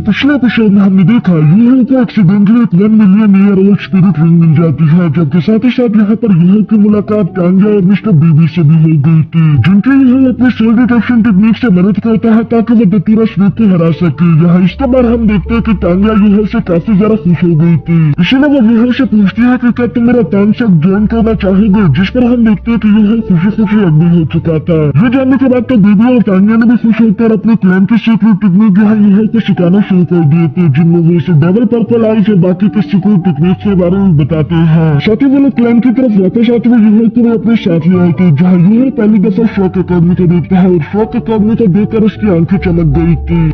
पिछले एपिसोड में हमने देखा यूहे को एक्सीडेंटली एक 1 million year old spirit ring मिल जाती है, जबकि साथ ही साथ यहाँ पर यूहे की मुलाकात टांगा और मिस्टर बीबी से भी हो गई थी, जिनके यूहे अपने सेल डिटेक्शन टेक्निक से मदद करता है ताकि वो दतूरा स्नेक को हरा सके। यहाँ इसके बाद हम देखते हैं कि टांगा यूहे से काफी ज्यादा खुश हो गई थी, इसीलिए वो यूहे से पूछती है कि क्या तुम मेरा टॉन्सेट ज्वाइन करना चाहोगे, जिस पर हम देखते हैं कि यूहे खुशी खुशी एग्री हो चुका था। ये जानने के बाद तो बीबी और टांगा ने भी खुश होकर अपने क्लैन की सीक्रेट टेक्निक यहाँ यूहे को सिखाना शुरू कर दिए थे, जिनमें वो इसे डबल पर्पल आई से बाकी के सीक्रेट टेक्निक के बारे में बताते हैं। साथ ही वो लोग क्लैन की तरफ वापस आते हुए यूहे को अपने साथ ले आए थे, जहाँ यूहे पहली दफा शॉक अकेडमी को देखता है और शॉक अकेडमी को देखकर उसकी आंखें चमक गई थी।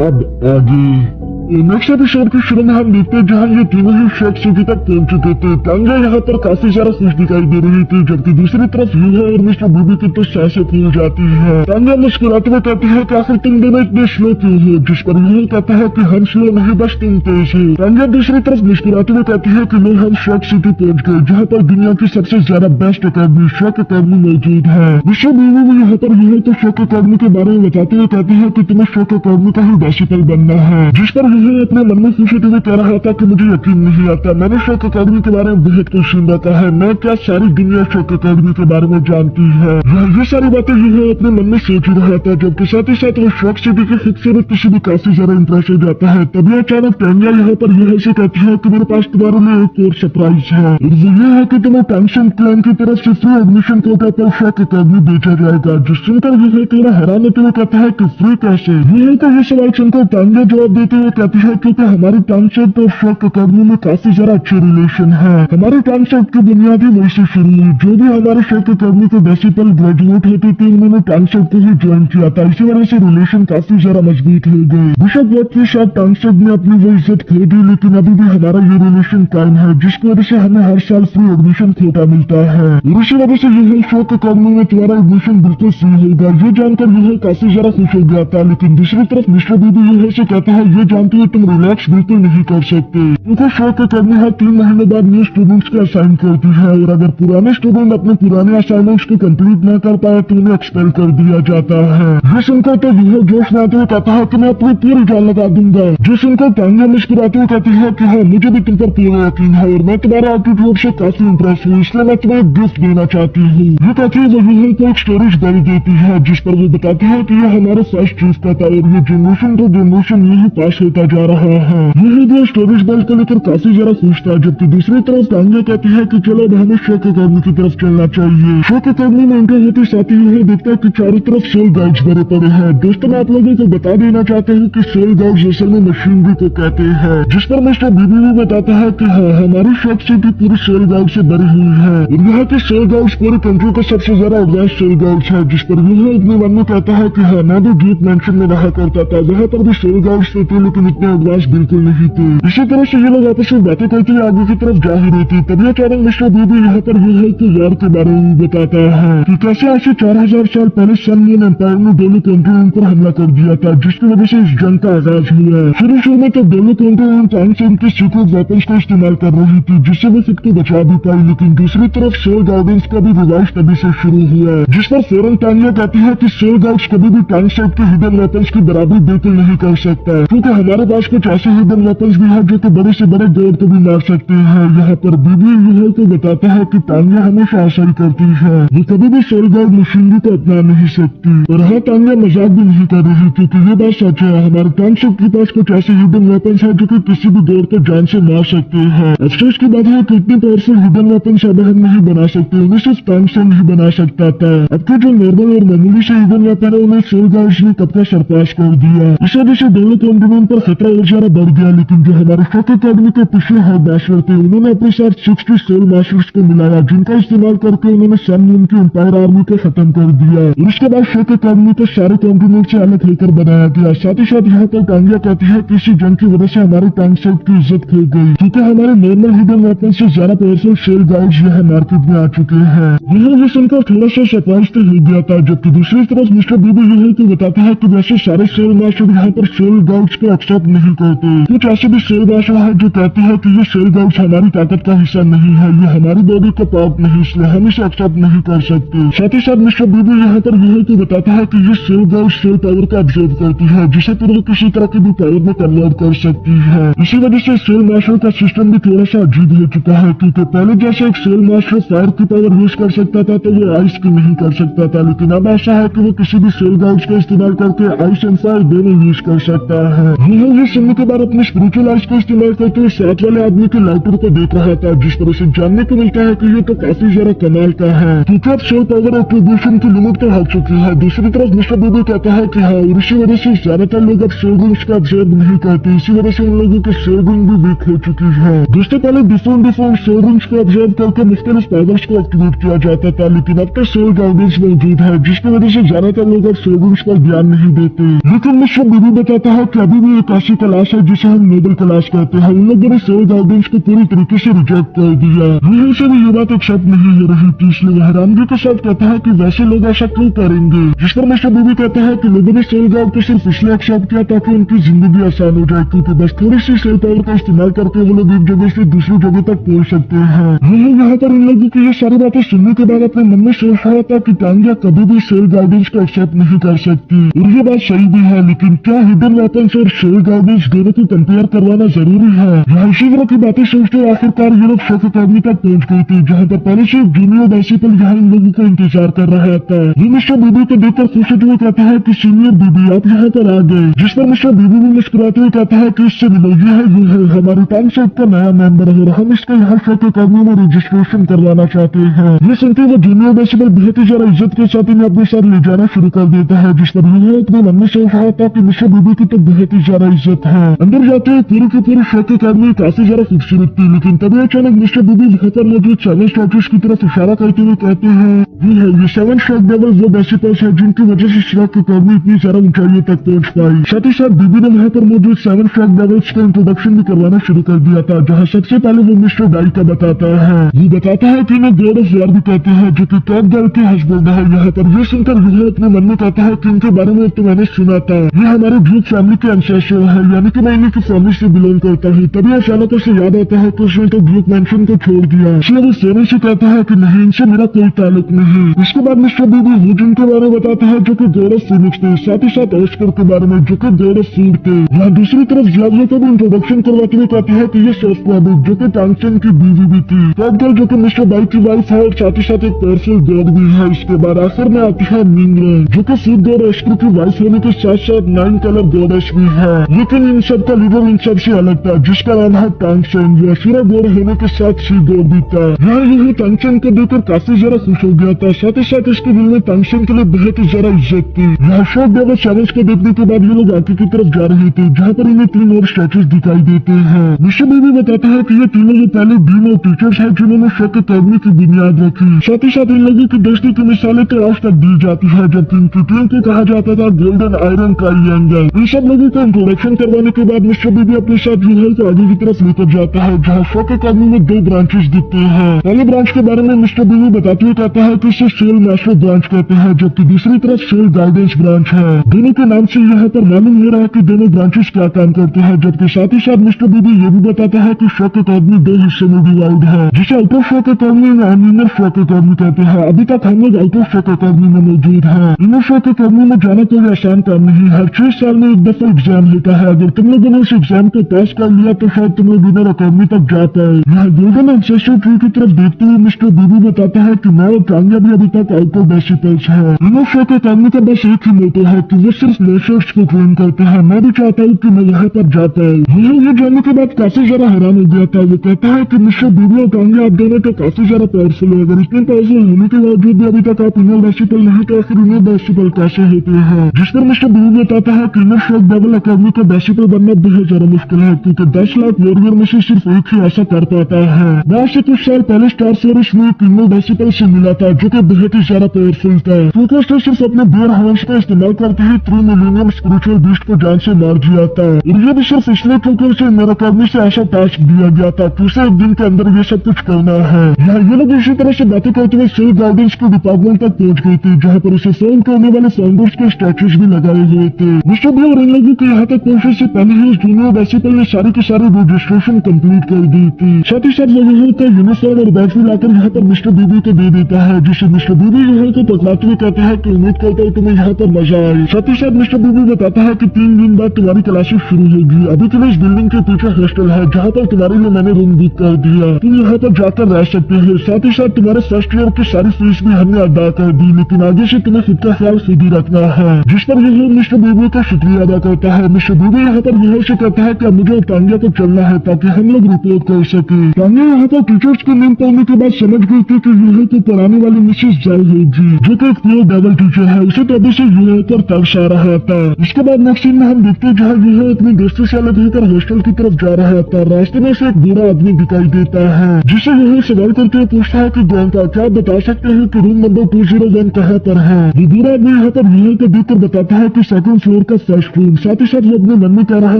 अब आगे नेक्स्ट एपिसोड की शुरू में हम देखते हैं जहाँ ये तीनों ही शेक सिटी तक पहुंच चुके थे। टांगा यहाँ पर काफी ज्यादा खुश दिखाई दे रही थी, जबकि दूसरी तरफ यूहे और मिस्टर बीबी की तो सांसें फूल जाती है। टांगा मुस्कुराते हुए कहती है कि आखिर तुम दोनों इतने स्लो क्यों हो, जिस पर यूहे कहता है कि हम स्लो नहीं बस तुम तेज हो। टांगा दूसरी तरफ मुस्कुराते हुए कहती है कि हम शेक सिटी पहुंच गए, जहाँ पर दुनिया की सबसे ज्यादा बेस्ट अकेडमी शेक अकेडमी मौजूद है। मिस्टर बीबी भी यहाँ पर यूहे को शेक अकेडमी के बारे में बताते हुए कहती है कि तुम्हें शेक अकेडमी का ही प्रिंसिपल बनना है, जिस पर यूहे अपने मन में खुशी हुए कह रहा था कि मुझे यकीन नहीं आता, मैंने शेक अकेडमी के बारे में बहुत कुछ सुन रखा है, मैं क्या सारी दुनिया शेक अकेडमी के बारे में जानती है। ये सारी बातें यूहे अपने मन में सोच ही रहा था, जबकि साथ ही साथ वो शेक सिटी की खूबसूरत से भी काफी ज्यादा इंप्रेस हो जाता है। तभी अचानक टांगा यहाँ पर यूहे से कहती है कि मेरे पास तुम्हारे लिए एक और सरप्राइज है, और वो ये है कि तुम्हें टेंशन क्लैन की तरफ से फ्री एडमिशन कोटा पर शेक अकेडमी भेजा जाएगा। जो सुनकर यूहे थोड़ा हैरान होते हुए कहता है कि फ्री कैसे। यूहे का ये सवाल सुनकर टांगा जवाब देते हुए कहती है क्योंकि हमारी टॉन्सेट और शेक अकेडमी में काफी ज्यादा अच्छे रिलेशन है। हमारी टॉन्सेट की बुनियादी वही से शुरू हुई, जो भी हमारे शेक अकेडमी के प्रिंसिपल ग्रेजुएट होते थे उन्होंने टॉन्सेट को ही ज्वाइन किया था, इसी वजह से रिलेशन काफी ज्यादा मजबूत हो गए। बिशप वॉट के साथ टॉन्सेट ने अपनी वो इज्जत खो दी, लेकिन अभी भी हमारा ये रिलेशन कायम है, जिसकी वजह से हमें हर साल फ्री एडमिशन कोटा मिलता है, और इसी वजह से यह शेक अकेडमी में तुम्हारा एडमिशन बिल्कुल फ्री होगा। ये जानकर यह काफी ज्यादा खुश हो गया था, लेकिन दूसरी तरफ मिस्टर बीबी यह से कहता है ये जानते हुए तुम रिलैक्स बिल्कुल नहीं कर सकते, क्योंकि शेक अकेडमी हर 3 महीने बाद न्यू स्टूडेंट्स को असाइन करती है, और अगर पुराने स्टूडेंट अपने पुराने असाइनमेंट्स को कंप्लीट न कर पाए तो उन्हें एक्सपेल कर दिया जाता है। ये सुनकर तो यह जोश में आते हुए कहता है कि मैं अपनी पूरी जान लगा दूंगा। जो सुनकर टांगा मुस्कुराते हुए कहती है कि हाँ मुझे भी तुम पर पूरा यकीन है, और मैं तुम्हारे एटीट्यूड से काफी इम्प्रेस हूँ, इसलिए मैं तुम्हें एक गिफ्ट देना चाहती हूँ। ये कहती है वो यूहे को एक स्टोरेज बैग देती है, जिस पर वो बताती है कि यह हमारे फर्स्ट चीज का था, और ये जनरेशन टू जनरेशन यही पास होता जा रहा है। यही जो स्टोरेज बैग को लेकर काफी ज्यादा खुश था, जबकि दूसरी तरफ टांगा कहती है कि चलो अब हमें शेक अकेडमी की तरफ चलना चाहिए। शेक अकेडमी में एंटर होते साथ ही यह देखता है कि चारों तरफ सेल गाइड्स भरे पड़े हैं। दोस्तों मैं आप लोगों को बता देना चाहता हूँ कि सेल गाइड्स असल में मशीनरी को कहते हैं, जिस पर मिस्टर बीबी भी बताता है कि हाँ हमारी शेक सिटी पूरी सेल गाइड से भरी हुई है, और यहाँ के सेल गाइड्स पूरी कंट्री का सबसे ज्यादा एडवांस सेल गाइड्स है, जिस पर यह अपने मन में कहता है कि हाँ मैं भी डीप मेंशन में रहा करता था, वहाँ पर भी सेल गाइड्स थे लेकिन इतने एडवांस बिल्कुल नहीं थे। इसी तरह से ये लोग आपस में बातें करते हुए आगे की तरफ जा ही रही थी। तभी अचानक मिस्टर बीबी यहाँ पर यूहे के यार के बारे में बताता है कि कैसे आज से 4000 साल पहले सनमून एम्पायर ने दोनों कॉन्टिनेंट पर हमला कर दिया था, जिसकी वजह से इस जंग का आगाज हुआ। शुरू में तो दोनों कॉन्टिनेंट टाइम के सीक्रेट वेपन्स का इस्तेमाल कर रही थी, जिससे वो खुद को बचा भी पाई, लेकिन दूसरी तरफ सोल गार्डियंस का भी रिवाइज तभी से शुरू हुआ, जिस पर फौरन टांगा कहती है कि सोल गार्ड्स कभी भी टाइमसेट के हिडन वेपन्स की बराबरी बिल्कुल नहीं कर सकता, क्योंकि हमारे पास कुछ ऐसे हिडन वेपन्स भी है जो कि बड़े से बड़े गॉड को भी मार सकते हैं। यहाँ पर बीबी यूहे को बताता है कि टांगा हमेशा ऐसा ही करती है, वो कभी भी सोल गार्ड मशीनरी को अपना नहीं सकती, और हाँ टांगा मजाक भी नहीं कर रही, क्योंकि ये बात सच है हमारे टाइमसेट के पास कुछ ऐसे हिडन वेपन्स है जो कि किसी भी गॉड को जान से मार सकते हैं। अफसोस की बात है कि इतनी पावरफुल हिडन वेपन्स अब हम नहीं बना सकते, उन्हें सिर्फ टाइमसेट नहीं बना सकता था। अब के जो नॉर्मल और मामूली से हिडन वेपन है उन्हें सोल गार्ड्स ने कब का सरपास कर दिया, इस वजह से दोनों कॉन्टिनेंट पर खतरा और ज्यादा बढ़ गया। लेकिन जो हमारे शेक अकेडमी के पिछले हेड मास्टर थे उन्होंने अपने साथ 60 सोल मास्टर्स को मिलाया, जिनका इस्तेमाल करके उन्होंने सनमून की एम्पायर आर्मी को खत्म कर दिया, और उसके बाद शेक अकेडमी को सारे कॉन्टिनेंट से अलग होकर बनाया गया। साथ ही साथ यहाँ पर टांगा कहती है कि इसी जंग की वजह से हमारे टॉन्सेट की इज्जत खो गई, क्योंकि हमारे नॉर्मल हिडन वेपन से ज्यादा पावरफुल सेल गाइड्स यह मार्केट में आ चुके हैं। यह सुनकर थोड़ा सा सरप्राइज तो हो गया था, जबकि दूसरी तरफ मिस्टर बीबी यह को बताता है कि वैसे सारे सेल मास्टर यहाँ पर सेल गाइड्स को एक्सेप्ट एक्सेप्ट नहीं करते। कुछ ऐसे भी सेल भाषा है जो कहती है कि ये सेल गाउड्स हमारी ताकत का हिस्सा नहीं है, ये हमारी बॉडी का पार्ट नहीं, इसलिए हम इसे एक्सेप्ट नहीं कर सकते। साथ ही साथ मिस्टर बीबी यहाँ पर यह तो बताता है कि ये सेल गाउड सेल पावर का ऑब्जर्व करती है, जिसे फिर वो किसी तरह की भी पावर में कन्वर्ट कर सकती है। इसी वजह से सेल मास्टर का सिस्टम भी थोड़ा सा अजीब हो चुका है, क्योंकि पहले जैसे एक सेल मास्टर फायर की पावर यूज कर सकता था तो वो आइस की नहीं कर सकता था, लेकिन अब ऐसा है कि वो किसी भी सेल गाउड्स का इस्तेमाल करके आइस एंड फायर दोनों यूज कर सकता है। ये सुनने के बाद अपने स्पिरिचुअल आइस का इस्तेमाल करते हुए साथ वाले आदमी के लाइटर को देख रहा था, जिस पर उसे जानने को मिलता है कि ये तो काफी ज्यादा कमाल का है, क्योंकि अब सेल पावर एक्टिवेशन की लिमिट तो हट चुकी है। दूसरी तरफ मिस्टर बीबी कहता है कि हाँ, और इसी वजह से ज्यादातर लोग अब सेल रिंग्स का ऑब्जर्व नहीं करते, इसी वजह से उन लोगों की सेल रिंग भी वीक हो चुकी है। दोस्तों पहले डिफरेंट सेल रिंग्स को ऑब्जर्व करके मुख्तलिफ पावर्स को एक्टिवेट किया जाता था, लेकिन अब तो सेल गाइडेंस मौजूद है, जिसकी वजह से ज्यादातर लोग अब सेल रिंग्स पर ध्यान नहीं देते। लेकिन मिस्टर बीबी बताता है कि अभी भी एक ऐसी क्लास है जिसे हम नोबल क्लास कहते हैं, उन लोगों ने सेल गाइडेंस को पूरी तरीके से रिजेक्ट कर दिया। यही से भी ये बात एक्सेप्ट नहीं हो रही थी, इसलिए वह हैरानगी के साथ कहता है कि वैसे लोग ऐसा क्यों करेंगे, जिस पर मिस्टर बीबी कहता है कि लोगों ने सेल गाइड को सिर्फ इसलिए एक्सेप्ट किया ताकि उनकी जिंदगी आसान हो जाए, क्योंकि बस थोड़ी सी सेल पावर का इस्तेमाल करके वो लोग एक जगह से दूसरी जगह तक पहुंच सकते हैं। यहाँ पर इन लोगों की ये सारी बातें सुनने के बाद अपने मन में सोच रहा था कि टांगिया कभी भी सेल गाइडेंस को एक्सेप्ट नहीं कर सकती, और ये बात सही भी है, लेकिन क्या हिडन वेपन्स और सेल गाइडेंस दोनों को कंपेयर करवाना जरूरी है। यहाँ इसी तरह की बातें सोचते आखिरकार ये लोग शक अकादमी तक पहुंच गई थी, जहाँ पर पहले से जूनियर प्रिंसिपल यहाँ इन लोगों को इंतजार कर रहा था। ये मिस्टर बीबी को देखकर खुश हुए कहता है कि सीनियर बीबी आप यहाँ पर आ गए, जिस पर मिस्टर बीबी भी मुस्कुराते हुए कहता है कि इससे मिलो, ये है हमारी टाइम सेट का नया मेंबर है और हम इसका यहाँ शक अकादमी में रजिस्ट्रेशन करवाना चाहते हैं। ये सुनते हुए जूनियर प्रिंसिपल बहुत ही ज्यादा इज्जत के साथ इन्हें अपने साथ ले जाना शुरू कर देता है, जिस पर यह अपने मन में सोच रहा था कि मिस्टर बीबी की तो बहुत ही ज्यादा इज्जत है। अंदर जाते हुए पूरी की पूरी शक अकादमी काफी ज्यादा खूबसूरत थी, लेकिन तभी अचानक मिस्टर बीबी वहाँ पर मौजूद 7 स्टैचूज की तरफ इशारा करते हुए कहते हैं ये 7 शक डेविल वो प्रिंसिपल्स है जिनकी वजह से शक अकादमी इतनी ज्यादा ऊंचाइयों तक पहुंच पाई। साथ ही साथ बीबी ने वहाँ पर मौजूद 7 शक डेविल्स का इंट्रोडक्शन भी करवाना शुरू कर दिया था, जहाँ सबसे पहले वो मिस्टर डाई का बताता है। वो बताता है कि इन्हें गॉड ऑफ वॉर भी कहते हैं, जो कि कैट गर्ल के हस्बैंड है। यहाँ पर ये सुनकर यह अपने मन में कहता है कि इनके बारे में तो मैंने सुना था, ये हमारे ग्रुप फैमिली के एंसेस्टर है, यानी कि मैं इन्हीं की फैमिली से बिलोंग करता हूँ। तभी अचानक उसे याद आता है कि उसने तो ग्रुप मेंशन को छोड़ दिया, इसलिए वो सेवन से कहता है कि नहीं, इनसे मेरा कोई ताल्लुक नहीं। इसके बाद मिस्टर बीबी हुजन के बारे में बताता है, जो कि गॉड ऑफ फिनिक्स थे, साथ ही साथ ऑस्कर के बारे में, जो कि गॉड ऑफ फूड थे। यहाँ दूसरी तरफ ज़्यादा को भी इंट्रोडक्शन करवाते हुए कहती है कि ये सॉफ्ट रैबिट, जो कि टांगचन की बीवी भी थी, कैट गर्ल जो कि मिस्टर बाई की वाइफ है और साथ ही साथ एक पावरफुल गॉड भी है। इसके बाद आखिर में आती है मिंगलन, जो कि फूड गॉड ऑस्कर की वाइफ होने के साथ साथ 9 कलर गॉडेस भी है, लेकिन इन सब का लीडर इन सबसे अलग था, जिसका नाम है टांगचन, जो असुरा गॉड होने के साथ सी गॉड भी था। यहाँ यही टांगचन को देखकर काफी ज्यादा खुश हो गया था, साथ ही साथ इसके दिल में टांगचन के लिए बहुत ही ज्यादा इज्जत थी। यहाँ शॉक डेविल सेवंस को देखने के बाद ये लोग आगे की तरफ जा रहे थे, जहाँ पर इन्हें 3 और स्टैचूज दिखाई देते हैं। मिस्टर बीबी बताता है कि ये तीनों जो पहले डीन और टीचर्स हैं जिन्होंने शक अकादमी की बुनियाद रखी। साथ ही साथ इन लोगों की दोस्ती की मिसालें तो आज तक दी जाती है, जबकि इनकी टीम को कहा जाता था गोल्डन आयरन ट्रायंगल। इन सब लोगों का इंट्रोडक्शन करवाने के बाद मिस्टर बीबी अपने साथ यूहल को आगे की तरफ लेकर जाता है, जहाँ शक अकादमी में 2 ब्रांचेस दिखते हैं। पहले ब्रांच के बारे में मिस्टर बीबी बताते हुए कहता है कि इसे सेल मास्टर ब्रांच कहते हैं, जबकि दूसरी तरफ सेल गाइडेंस ब्रांच है। दोनों के नाम से यहाँ पर मालूम हो रहा है कि दोनों ब्रांचेस क्या काम करते हैं, जबकि साथ ही साथ मिस्टर बीबी ये भी बताता है कि शक अकादमी 2 हिस्सों में डिवाइड है, जिसे आउटर शक अकादमी और इनर शक अकादमी कहते हैं। अभी तक हम लोग आउटर शक अकादमी में मौजूद है। इनर शक अकादमी में जाना कोई आसान काम नहीं, हर 6 साल में एक दफा एग्जाम होता है। अगर तुम लोगों ने इस एग्जाम को पास कर लिया तो शायद तुम लोग इनर अकादमी तक जा पाए। यहाँ गोल्डन एंसेस्टर ट्री की तरफ देखते हुए मिस्टर बीबी बताता है कि मैं और टांगिया भी अभी तक आउटर प्रिंसिपल्स है। इनर शक अकादमी का बस एक ही मोटो है कि वो सिर्फ लेसर्स को ट्रेन करते हैं। मैं भी चाहता हूँ कि मैं यहाँ पर जा पाऊँ। ये जानने के बाद काफी ज्यादा हैरान हो गया था। वो कहता है कि मिस्टर बीबी और टांगिया आप दोनों तो काफी ज्यादा पावरफुल है, अगर इतने पावरफुल होने के बावजूद भी अभी तक आप इनर प्रिंसिपल नहीं तो आखिर इनर प्रिंसिपल कैसे होते हैं। जिस पर मिस्टर बीबी बताता है कि इनर शक डेविल अकादमी का प्रिंसिपल बनना बहुत ज्यादा मुश्किल है, क्योंकि 10 लाख वॉरियर में से सिर्फ एक ही ऐसा कर पाता है। मैं से कुछ साल पहले स्टार सोर्स में एक इनर प्रिंसिपल से मिला था, जो कि बहुत ही ज्यादा पावरफुल था। फोकस ने सिर्फ अपने बेयर हॉर्न्स का इस्तेमाल करके ही 3 मिलीनियम स्पिरिचुअल बीस्ट को जान से मार दिया था, और ये भी सिर्फ इसलिए क्योंकि उसे इनर अकादमी से ऐसा टास्क दिया गया था कि उसे एक दिन के अंदर ये सब कुछ करना है। यहाँ ये लोग इसी तरह से बातें करते हुए सेल गाइडेंस के डिपार्टमेंट तक पहुंच गई थी, जहाँ पर उसे फोन करने वाले फाउंडर्स के स्टैचूज भी लगाए हुए थे। मिस्टर बी और इन लोगों के यहाँ तक पहुंचने से पहले ही उस जूनियर बेसिकल ने सारी की सारी रजिस्ट्रेशन कंप्लीट कर दी थी। साथ ही साथ वो यहाँ का यूनिफॉर्म और बैग भी लाकर यहाँ पर मिस्टर बीबी को दे देता है, जिसे मिस्टर बीबी यहाँ को पकड़ाते हुए कहते हैं कि उम्मीद करता हूँ तुम्हें यहाँ पर मजा आए। साथ ही साथ मिस्टर बीबी बताता है कि 3 दिन बाद तुम्हारी क्लासेस शुरू होगी। अभी के लिए इस बिल्डिंग के पीछे हॉस्टल है जहाँ पर तुम्हारे लिए मैंने रूम बुक कर दिया, तुम यहाँ पर जाकर रह सकते हो। साथ ही साथ तुम्हारे फर्स्ट ईयर की सारी फीस भी हमने अदा कर दी, लेकिन आगे से तुम्हें खुद का ख्याल खुद ही रखना है। जिस पर यह मिस्टर बीबी का शुक्रिया अदा करता है। मिस्टर बीबी यहाँ पर यह से कहता है कि अब मुझे टांगिया को चलना है ताकि हम लोग रिपोर्ट कर सके। टांगिया यहाँ पर टीचर्स की नींद पढ़ने के बाद समझ गई थी कि यह को पढ़ाने वाली मिसेस जाई होगी, जो कि एक प्योर डेविल टीचर है। उसे तो अभी से यह पर तरस आ रहा था। इसके बाद नेक्स्ट सीन में हम देखते हैं जहाँ यह अपने दोस्तों से अलग होकर हॉस्टल की तरफ जा रहा था। रास्ते में से एक बूढ़ा आदमी दिखाई देता है, जिसे यह सवाल करके पूछता है कि ग्रैंडपा क्या आप बता सकते हैं कि रूम नंबर 201 कहाँ पर है। वो बूढ़ा आदमी यहाँ पर यह को देखकर बताता है कि सेकंड फ्लोर का फर्स्ट रूम। साथ ही साथ वो अपने मन में कह रहा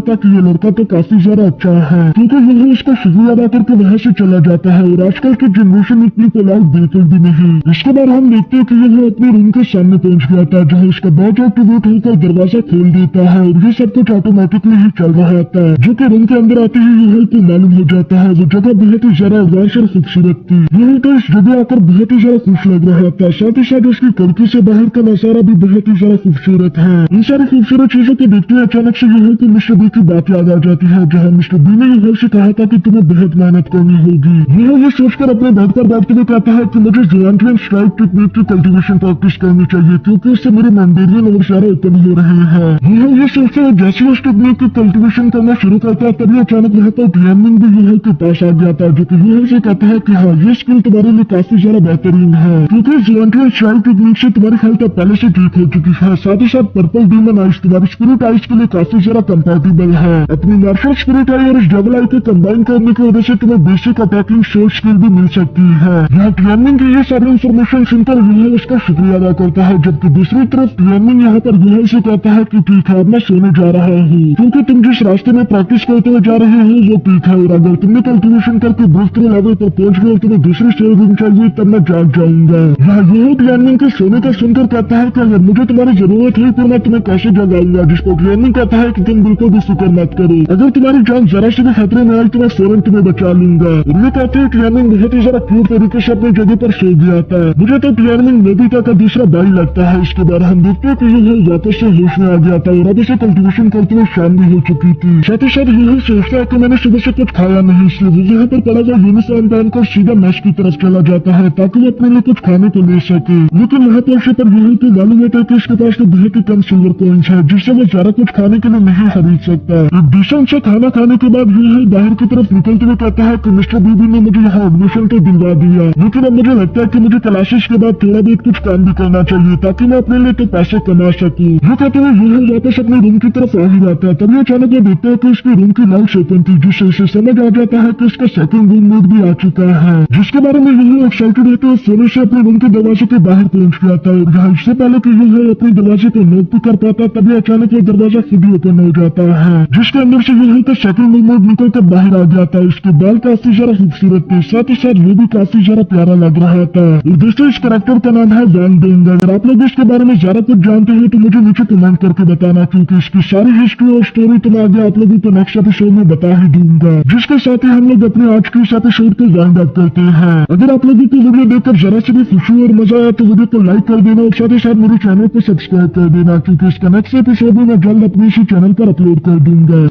था कि ये लड़का तो काफी ज्यादा अच्छा है, क्योंकि यह उसका शुक्रिया अदा करके वहाँ से चला जाता है। और आजकल की जनरेशन इतनी पोलाइट बिल्कुल भी नहीं। इसके बाद हम देखते हैं कि यह अपने रूम के सामने पहुंच गया था, जहाँ उसका बैग एक्टिवेट होकर दरवाजा खोल देता है और ये सब कुछ ऑटोमेटिकली ही चल रहा था, जो कि रूम के अंदर आते ही यह को मालूम हो जाता है वो जगह बहुत ही ज्यादा एडवांस और खूबसूरत थी। यह तो इस जगह आकर बहुत ही ज्यादा खुश लग रहा था। साथ ही साथ उसकी खिड़की से बाहर का नजारा भी बहुत ही ज्यादा खूबसूरत है। इन सारी खूबसूरत चीजों को देखते हुए अचानक से यह कि मिस्टर बी की बात याद आ जाती है, जहाँ मिस्टर बी ने यह से कहा था कि तुम्हें बहुत मेहनत करनी होगी। यह ये सोचकर अपने बेड पर बैठते हुए कहता है कि मुझे जोएंट्रियन स्ट्राइक टेक्निक की कल्टीवेशन प्रैक्टिस करनी चाहिए, क्योंकि उससे मेरे मैंडेरियन और सारे उत्पन्न हो रहे हैं। यह ये सोचते हुए जैसे उस टेक्निक की कल्टीवेशन करना शुरू करता है तभी अचानक वहाँ पर ट्रेनिंग भी यह के पास आ जाता है, जो कि यह से कहता है कि हाँ ये स्किल तुम्हारे लिए काफी ज्यादा बेहतरीन है, क्योंकि जोएंट्रियन स्ट्राइक टेक्निक से तुम्हारी हेल्थ पहले से ठीक हो चुकी है। साथ ही साथ पर्पल डीमन आइज तुम्हारी स्पिरिट आइज के लिए काफी ज्यादा कंपैटिबल है। अपनी मार्शल स्पिरिट आई और इस डबल आई को कंबाइन करने की वजह से तुम्हें बेसिक अटैकिंग शॉर्ट स्किल भी मिल सकती है। यहाँ ट्रेनिंग की ये सारी इन्फॉर्मेशन सुनकर यह उसका शुक्रिया अदा करता है, जबकि दूसरी तरफ ट्रेनिंग यहाँ पर यह से कहता है कि ठीक है अब मैं सोने जा रहा हूँ, क्योंकि तुम जिस रास्ते में प्रैक्टिस करते हुए जा रहे हो वो ठीक है, और अगर तुमने कल्टिवेशन करके दूसरे लेवल पर पहुंच गए और तुम्हें दूसरी शेयर रूम चाहिए तब मैं जाग जाऊंगा। यहाँ यह ट्रेनिंग के सोने का सुनकर कहता है कि अगर मुझे तुम्हारी जरूरत है फिर मैं तुम्हें कैसे जगाऊंगा, जिसको ट्रेनिंग कहता है कि तुम बिल्कुल भी फिक्र मत करो, अगर तुम्हारी जान जरा से भी खतरे में आई तो मैं फौरन तुम्हें बचा लूंगा। और ये कहते हैं ट्रेनिंग बहुत ही ज्यादा क्यूट तरीके से अपनी जगह पर सो गया था। मुझे तो ट्रेनिंग नोबिता का दूसरा भाई लगता है। इसके बाद हम देखते हैं कि यह वापस से होश में आ गया था और अब इसे कल्टिवेशन करते हुए शाम भी हो चुकी थी। साथ ही साथ यही सोचता है कि मैंने सुबह से कुछ खाया नहीं, इसलिए वो यहाँ पर पड़ा हुआ यूनिफॉर्म पहनकर सीधा मैच की तरफ चला जाता है ताकि वो अपने लिए कुछ खाने को ले सके। लेकिन वहाँ पहुंचने पर यही तो मालूम होता है कि इसके पास तो बहुत ही कम सिल्वर कॉइंस है, जिससे वो ज्यादा कुछ खाने के लिए नहीं खरीद सकता। एक डिसेंट से खाना खाने के बाद यही बाहर की तरफ निकलते हुए कहता है कि मिस्टर बीबी ने मुझे यहाँ एडमिशन तो दिलवा दिया, लेकिन अब मुझे लगता है कि मुझे क्लासेस के बाद थोड़ा बहुत कुछ काम भी करना चाहिए ताकि मैं अपने लिए तो पैसे कमा सकूं। ये कहते हुए यह वापस अपने रूम की तरफ आ ही जाता है, तभी अचानक वो देखता है कि उसकी रूम की लाइट ओपन थी, जिससे उसे समझ आ जाता है कि उसका सेकंड रूम मेट भी आ चुका है, जिसके बारे में यह एक्साइटेड होते हुए सोने से अपने रूम के दरवाजे के बाहर पहुंच गया था। और यहाँ इससे पहले कि यह अपने दरवाजे को नॉक भी कर पाता तभी अचानक वो दरवाजा खुद ही ओपन हो जाता है, जिसके अंदर से यही तो सेकंड रूम मेट निकल कर बाहर आ जाता है। उसके बाल काफी ज्यादा खूबसूरत थे, साथ ही साथ वो भी काफी ज्यादा प्यारा लग रहा था। और दोस्तों इस कैरेक्टर का नाम है वैंग डेंग। अगर आप लोग इसके बारे में ज्यादा कुछ जानते हो तो मुझे नीचे कमेंट करके बताना, क्योंकि इसकी सारी हिस्ट्री और स्टोरी तो मैं आगे आप लोगों को नेक्स्ट एपिसोड में बता ही दूंगा, जिसके साथ ही हम लोग अपने आज के इस एपिसोड को वाइंड अप करते हैं। अगर आप लोगों को वीडियो देखकर जरा से भी खुशी और मजा आया तो वीडियो को लाइक कर देना और साथ ही साथ मेरे चैनल को सब्सक्राइब कर देना, क्योंकि इसका नेक्स्ट एपिसोड भी मैं जल्द अपने इसी चैनल पर अपलोड कर दूंगा।